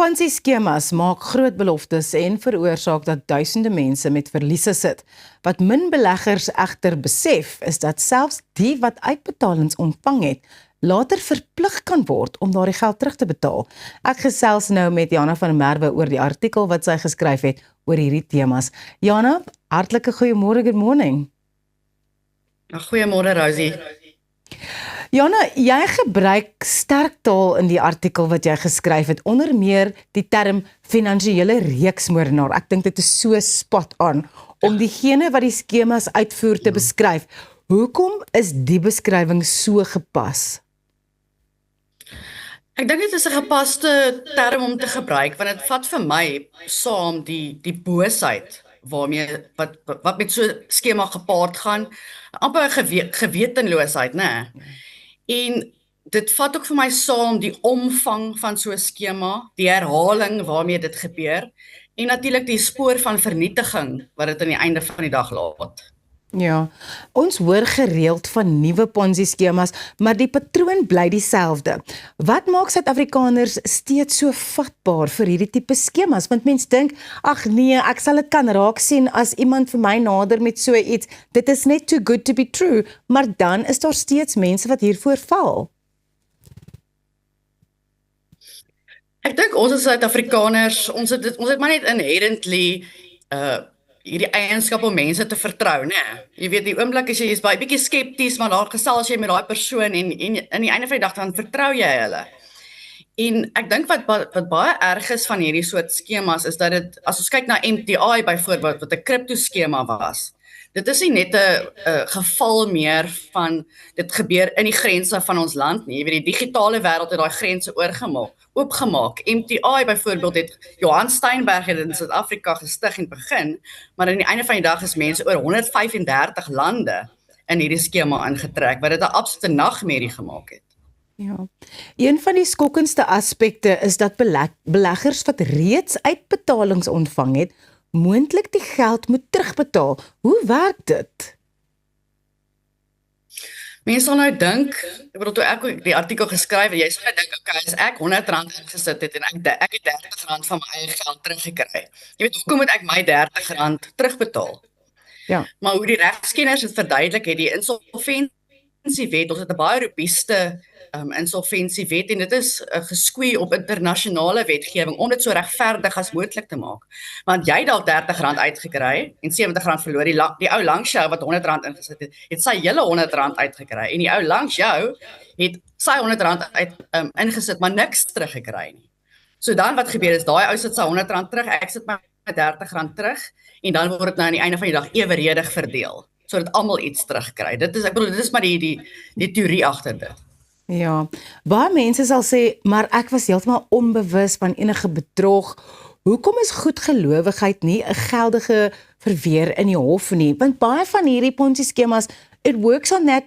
Ponzi-skemas maak groot beloftes en veroorsaak dat duisende mense met verliese sit. Wat min beleggers egter besef, is dat selfs die wat uitbetalings ontvang het, later verplig kan word om daardie geld terug te betaal. Ek gesels nou met Jana van der Merwe oor die artikel wat sy geskryf het oor hierdie temas. Jana, hartlike goeiemôre, good morning. Goeiemôre Rosie. Jana, jy gebruik sterk taal in die artikel wat jy geskryf het, onder meer die term finansiële reeksmoordenaar. Ek dink dit is so spot on om diegene wat die skemas uitvoer te beskryf. Hoekom is die beskrywing so gepas? Ek dink dit is 'n gepaste term om te gebruik, want dit vat vir my saam die boosheid waarmee wat met so 'n skema gepaard gaan, amper 'n gewetenloosheid, né? En dit vat ook vir my saam die omvang van so 'n skema, die herhaling waarmee dit gebeur, en natuurlik die spoor van vernietiging wat dit aan die einde van die dag laat. Ja, ons hoor gereeld van nuwe Ponzi-skemas, maar die patroon bly dieselfde. Wat maak Suid-Afrikaners steeds so vatbaar vir hierdie tipe skemas? Want mens dink, ag nee, ek sal dit kan raak sien as iemand vir my nader met so iets. Dit is net too good to be true, maar dan is daar steeds mense wat hiervoor val. Ek dink ons as Suid-Afrikaners, ons het maar net inherently hierdie eienskap om mense te vertrou, né? Jy weet, die oomblik as jy is baie bietjie skepties, maar daar gesels jy met daai persoon en aan die einde van die dag dan vertrou jy hulle. En ek dink wat baie erg is van hierdie soort skemas is dat dit, as ons kyk na MTI byvoorbeeld, wat 'n kriptoskema was, dit is nie net 'n geval meer van dit gebeur in die grense van ons land nie. Jy weet, die digitale wêreld het daai grense oopgemaak. MTI byvoorbeeld het Johan Steinberg het in Suid-Afrika gestig en begin, maar aan die einde van die dag is mense oor 135 lande in hierdie skema ingetrek, wat dit 'n absolute nagmerrie gemaak het. Ja. Een van die skokkendste aspekte is dat beleggers wat reeds uitbetalings ontvang het, moontlik die geld moet terugbetaal. Hoe werk dit? Mense sal nou dink, ek bedoel toe ek die artikel geskryf het, jy sal nou dink, okay, as ek R100 ingesit het en ek het R30 van my eie geld teruggekry. Jy weet, hoekom moet ek my R30 terugbetaal? Ja. Maar hoe die regskenners het verduidelik, het die insolventiewet, ons het 'n baie robuuste insolventiewet en dit is geskwee op internasionale wetgewing om dit so regverdig as moontlik te maak. Want jy dalk R30 uitgekry en R70 verloor, die ou langs jou wat R100 ingesit het sy hele R100 uitgekry en die ou langs jou het sy R100 ingesit maar niks teruggekry nie. So dan wat gebeur is, daai ou sit sy R100 terug, ek sit my R30 terug en dan word dit nou aan die einde van die dag eweredig verdeel, sodat almal iets terugkry. Dit is maar die teorie agter dit. Ja, baie mense sal sê, maar ek was heeltemal onbewus van enige bedrog. Hoekom is goedgelowigheid nie 'n geldige verweer in die hof nie? Want baie van hierdie Ponzi-skemas, it works on that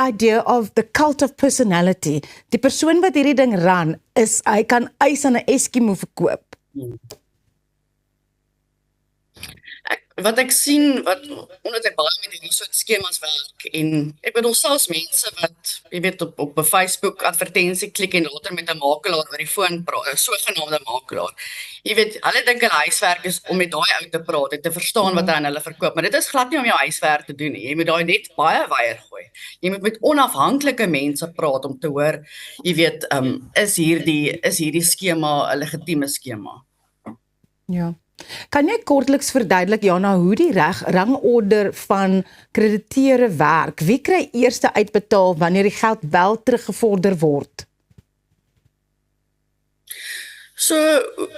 idea of the cult of personality. Die persoon wat hierdie ding ran, hy kan ys aan 'n Eskimo verkoop. Wat ek sien, omdat ek baie met hierdie soort skemas werk, en ek bedoel selfs mense wat, jy weet, op 'n Facebook advertensie klik en later met 'n makelaar oor die foon praat, 'n sogenaamde makelaar. Jy weet, hulle dink hulle huiswerk is om met daai ou te praat en te verstaan wat hy aan hulle verkoop, maar dit is glad nie om jou huiswerk te doen nie. Jy moet daai net baie weier gooi. Jy moet met onafhanklike mense praat om te hoor, jy weet, is hierdie skema 'n legitieme skema? Ja. Kan jy kortliks verduidelik, Jana, hoe die rangorde van krediteure werk? Wie kry eerste uitbetaal wanneer die geld wel teruggevorder word? So,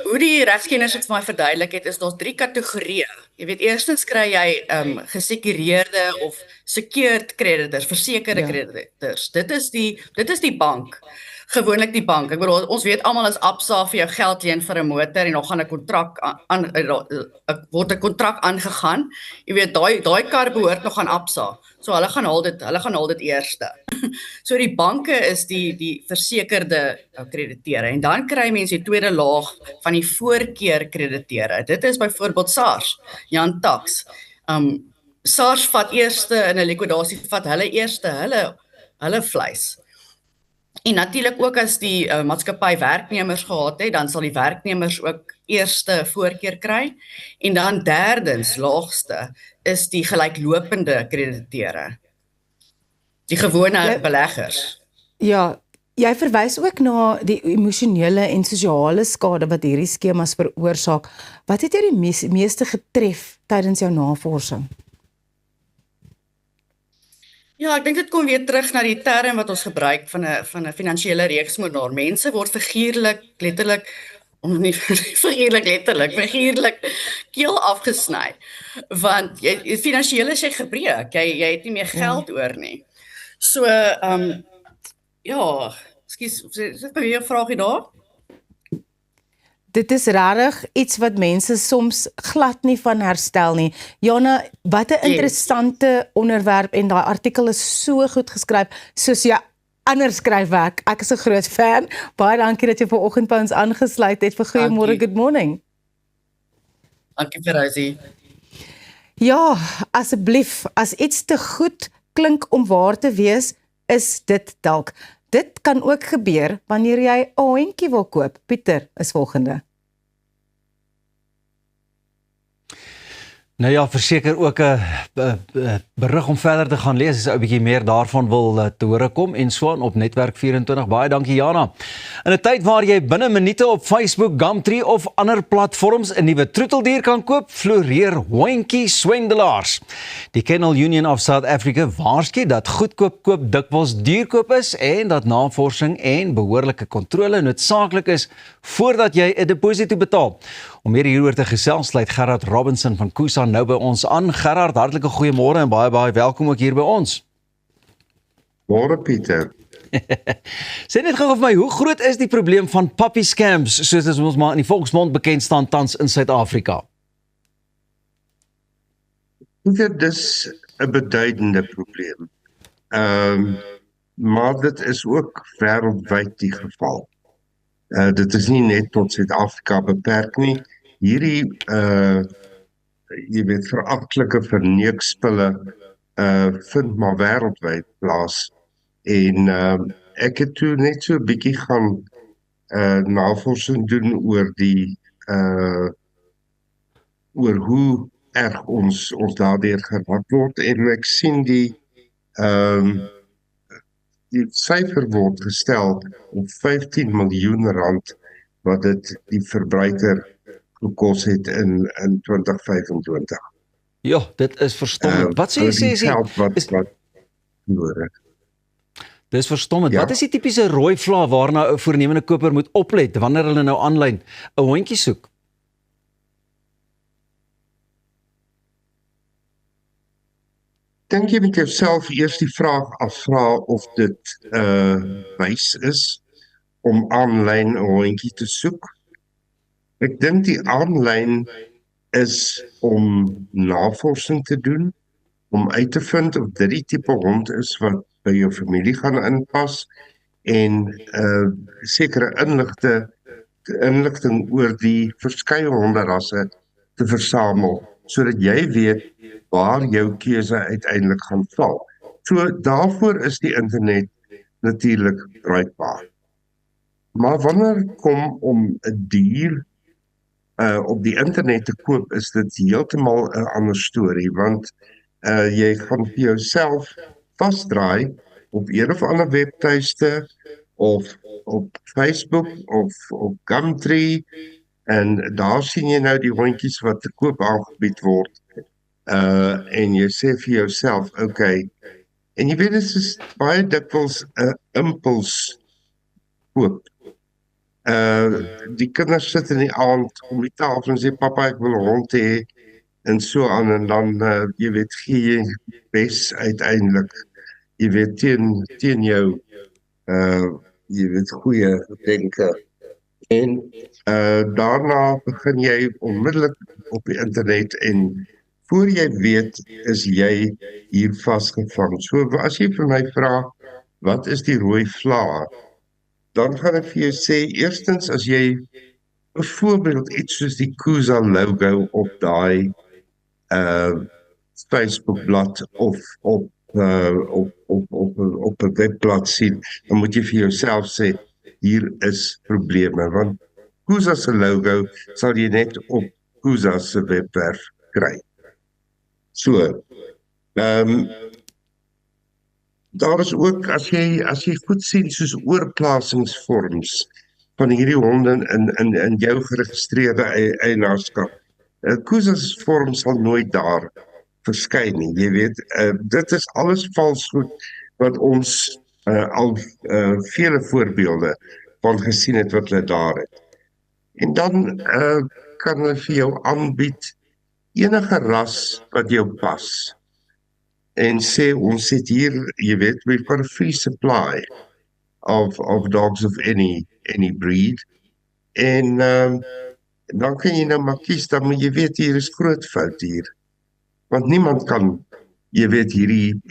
hoe die regskenners het vir my verduidelik het, is daar 3 kategorieë. Jy weet, eerstens kry jy gesekureerde of secured creditors, versekerde creditors. Dit is die bank. Gewoonlik die bank. Ek bedoel, ons weet almal as Absa vir jou geld leen vir 'n motor en dan gaan 'n kontrak aangegaan. Jy weet, daai kar behoort nog aan Absa. So hulle gaan haal dit eerste. So die banke is die versekerde krediteure en dan kry mense die tweede laag van die voorkeur krediteure. Dit is byvoorbeeld SARS, Jan Tax. SARS vat eerste in 'n likwidasie, vat hulle eerste hulle vleis. En natuurlik ook as die maatskappy werknemers gehad het, dan sal die werknemers ook eerste voorkeur kry. En dan derdens, laagste, is die gelyklopende krediteure, die gewone beleggers. Ja, jy verwys ook na die emosionele en sosiale skade wat hierdie skemas veroorsaak. Wat het jy die meeste getref tydens jou navorsing? Ja, ek dink dit kom weer terug na die term wat ons gebruik van 'n finansiële reëksmonaar. Mense word figuurlik letterlik keel afgesny. Want jy finansiële is jy gebreek. Jy het nie meer geld oor nie. So, ja, ekskuus, sit my weer 'n vraagie daar? Dit is regtig iets wat mense soms glad nie van herstel nie. Jana, wat 'n interessante onderwerp en daai artikel is so goed geskryf, soos jy ander skryfwerk. Ek is 'n groot fan. Baie dankie dat jy vanoggend by ons aangesluit het vir Goeiemôre, Good Morning. Dankie vir Rosie. Ja, asseblief, as iets te goed klink om waar te wees, is dit dalk. Dit kan ook gebeur wanneer jy 'n hondjie wil koop. Pieter is volgende. Nou ja, verseker ook 'n berig om verder te gaan lees as jy 'n bietjie meer daarvan wil te hore kom en so aan op Netwerk 24. Baie dankie Jana. In 'n tyd waar jy binne minute op Facebook, Gumtree of ander platforms 'n nuwe troeteldier kan koop, floreer hondjie swendelaars. Die Kennel Union of South Africa waarsku dat goedkoop koop dikwels duurkoop is en dat navorsing en behoorlike kontrole noodsaaklik is voordat jy 'n deposito betaal. Om meer hieroor te gesels, sluit Gerard Robinson van Kusa nou by ons aan. Gerard, hartlike goeiemôre en baie welkom ook hier by ons. Môre Pieter. Sê net gou vir my, hoe groot is die probleem van puppy scams, soos dit ons maar in die volksmond bekend staan tans in Suid-Afrika? Pieter, dis 'n beduidende probleem. Maar dit is ook wêreldwyd die geval. Dit is nie net tot Suid-Afrika beperk nie. Hierdie jy weet veragtelike verneukspille vind maar wêreldwyd plaas. En ek het toe net so 'n bietjie gaan navorsing doen oor die oor hoe erg ons daardeur geraak word en ek sien die syfer word gestel op 15 miljoen rand wat dit die verbruiker gekos het in 2025. Ja, dit is verstommend. Wat sê jy? Dis verstommend. Ja. Wat is die tipiese rooi vla waarna 'n voornemende koper moet oplet wanneer hulle nou aanlyn 'n hondjie soek? Dink jy met jouself eers die vraag afvra of dit wys is om aanlyn 'n hondjie te soek? Ek dink die aanlyn is om navorsing te doen, om uit te vind of dit die tipe hond is wat by jou familie gaan inpas en sekere inligting oor die verskeie honderasse te versamel, sodat jy weet waar jou keuse uiteindelik gaan val. So daarvoor is die internet natuurlik bruikbaar. Maar wanneer kom om 'n dier op die internet te koop, is dit heeltemal 'n ander storie, want jy gaan vir jouself vasdraai op een of ander webtuiste of op Facebook of op Gumtree en daar sien jy nou die hondjies wat te koop aangebied word en jy sê vir jouself, okay, en jy weet dit is baie dikwels 'n impuls koop. Die kinders sit in die aand om die tafel en sê, papa, ek wil 'n hond hê, en so aan, en dan, jy weet, gee jy bes uiteindelik, jy weet, teen jou, jy weet, goeie denke. En daarna begin jy onmiddellik op die internet en voor jy weet, is jy hier vasgevang. So as jy vir my vra, wat is die rooi vla? Dan gaan ek vir jou sê, eerstens as jy byvoorbeeld iets soos die Kusa logo op daai Facebook blad of op op 'n webblad sien, dan moet jy vir jouself sê hier is probleme, want Kuza se logo sal jy net op Kuza se webwerf kry. So, daar is ook as jy goed sien soos oorplasingsvorms van hierdie honde in jou geregistreerde eienaarskap. Kuza se vorm sal nooit daar verskyn nie. Jy weet, dit is alles vals goed wat ons al vele voorbeelde van gesien het wat hulle daar het. En dan kan hulle vir jou aanbied enige ras wat jou pas. En sê ons het hier, jy weet, we've got a free supply of dogs of any breed. En dan kan jy nou maar kies, dan moet jy weet hier is groot fout hier. Want niemand kan, jy weet, hierdie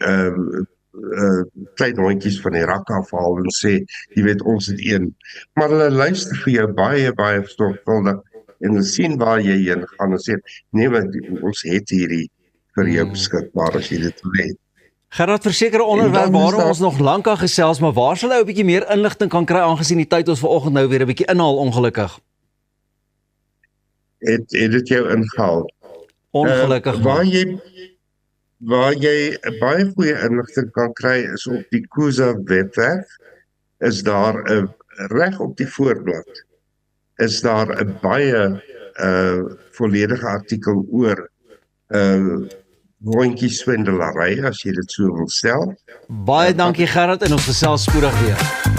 klein hondjies van die rak afhaal en sê, jy weet, ons het een. Maar hulle luister vir jou baie, baie sorgvuldig en hulle sien waar jy heen gaan en sê, nee, want ons het hierdie vir jou beskikbaar as jy dit wil hê. Gerard, versekerde onderwerp waarom ons nog lank kan gesels, maar waar sal hy 'n bietjie meer inligting kan kry aangesien die tyd ons vanoggend nou weer 'n bietjie inhaal ongelukkig? Het dit jou ingehaal? Ongelukkig. Waar jy baie goeie inligting kan kry is op die Kuza webwerf, is daar 'n reg op die voorblad, is daar 'n baie volledige artikel oor hondjie swindelary, as jy dit so wil stel. Baie dankie Gerard en ons gesels spoedig weer.